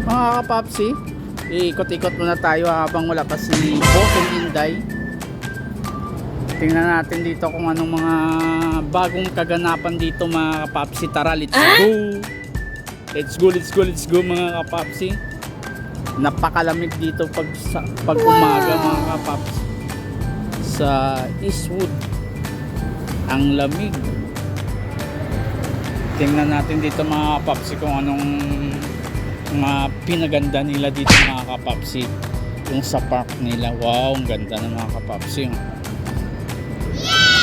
Mga kapapsi, iikot-ikot muna tayo habang wala pa si Boss and Inday. Tingnan natin dito kung anong mga bagong kaganapan dito mga kapapsi. Tara, let's go! Let's go, let's go, let's go mga kapapsi. Napakalamig dito pag umaga mga kapapsi. Sa Eastwood. Ang lamig. Tingnan natin dito mga kapapsi kung anong mga pinaganda nila dito mga kapapsi. Yung sa park nila. Wow, ang ganda ng mga kapapsi.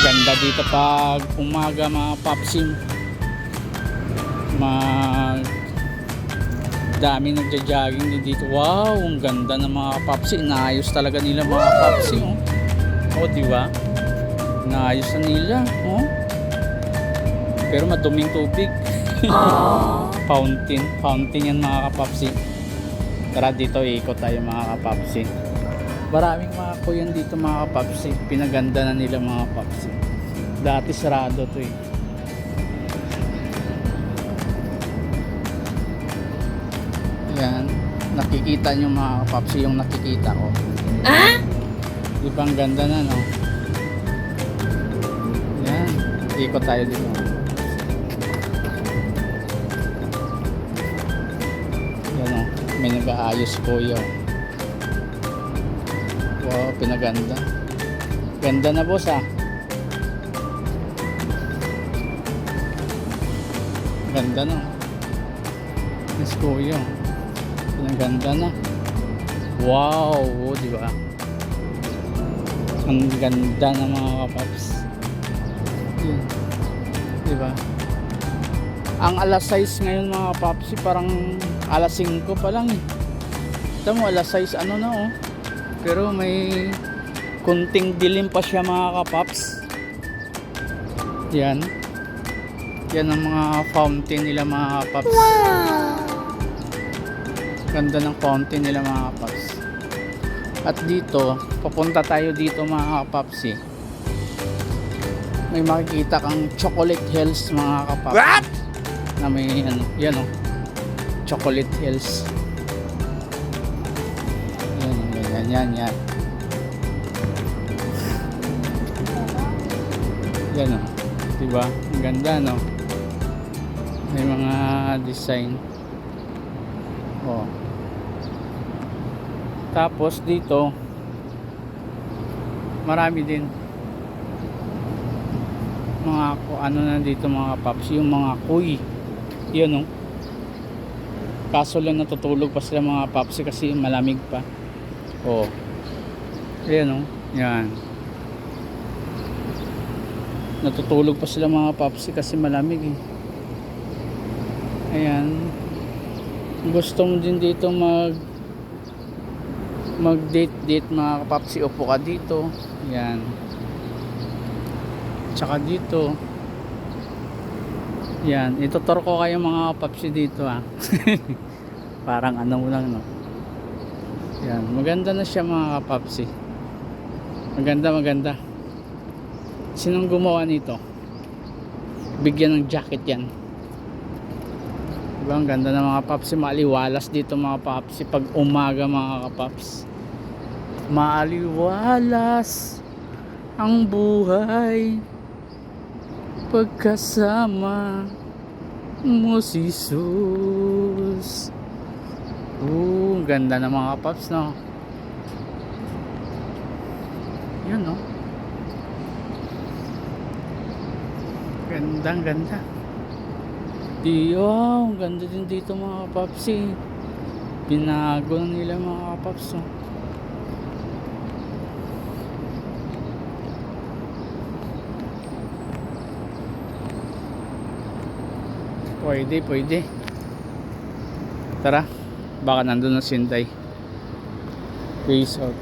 Ganda dito pag umaga mga kapapsi. Dami nagja-jogging din dito. Wow, ang ganda ng mga kapapsi. Inaayos talaga nila mga kapapsi. Oh, di ba? Inaayos na nila. Oh. Pero maduming tubig. Fountain yan mga kapapsi. Tara dito ikot tayo mga kapapsi. Maraming mga kuyan dito mga kapapsi. Pinaganda na nila mga kapapsi. Dati sarado to eh. Yan, nakikita nyo mga kapapsi yung nakikita ko. Di ba ang ganda na no? Yan, ikot tayo dito. May nag-aayos po yun. Wow, pinaganda. Ganda na boss ah. Ganda na. Yes po yun. Pinaganda na. Wow, oh, di ba? Ang ganda ng mga kapaps. Yun. Di ba? Ang alas 6 ngayon mga kapaps, parang alas 5 pa lang eh. Ito mo alas 6 ano na oh. Pero may kunting dilim pa siya mga kapaps. Yan. Yan ang mga fountain nila mga kapaps. Wow! Ganda ng fountain nila mga kapaps. At dito, papunta tayo dito mga kapaps eh. May makikita kang chocolate hills mga kapaps. What? Na may ano, yan oh. Chocolate Hills. Yan. Yan o. Diba? Ang ganda no? May mga design. Oh. Tapos dito marami din mga ano na dito mga paps. Yung mga kuy. Yan o. Kaso lang natutulog pa sila mga papsi kasi malamig pa. Oh. Ayan oh. Yan. Natutulog pa sila mga papsi kasi malamig eh. Ayan. Gusto mo din dito mag-date mga papsi. Upo ka dito. Yan. Tsaka dito. Yan, ituturo ko kayo mga papsi dito ah. Parang ano lang no. Yan, maganda na siya mga papsi. Maganda. Sinong gumawa nito? Bigyan ng jacket yan. Diba ang ganda ng mga papsi. Maaliwalas dito mga papsi pag umaga mga kapaps. Maaliwalas ang buhay pagkasama mo si Jesus. Ganda ng mga paps no. Yun no. Ganda. Ang ganda din dito mga paps eh. Binago na nila mga paps no. Pwede. Tara, baka nandun na si Inday. Peace out.